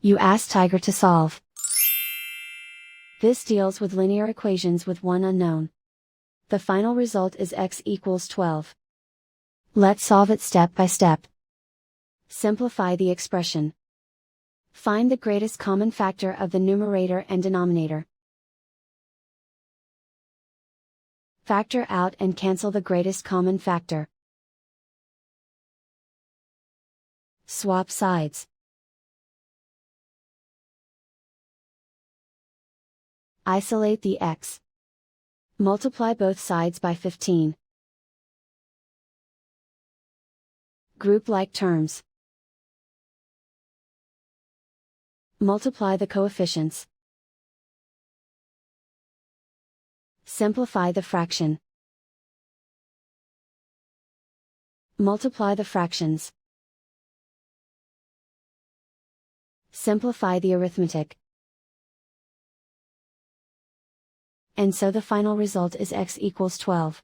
You ask Tiger to solve. This deals with linear equations with one unknown. The final result is x equals 12. Let's solve it step by step. Simplify the expression. Find the greatest common factor of the numerator and denominator. Factor out and cancel the greatest common factor. Swap sides. Isolate the x. Multiply both sides by 15. Group like terms. Multiply the coefficients. Simplify the fraction. Multiply the fractions. Simplify the arithmetic. And so the final result is x equals 12.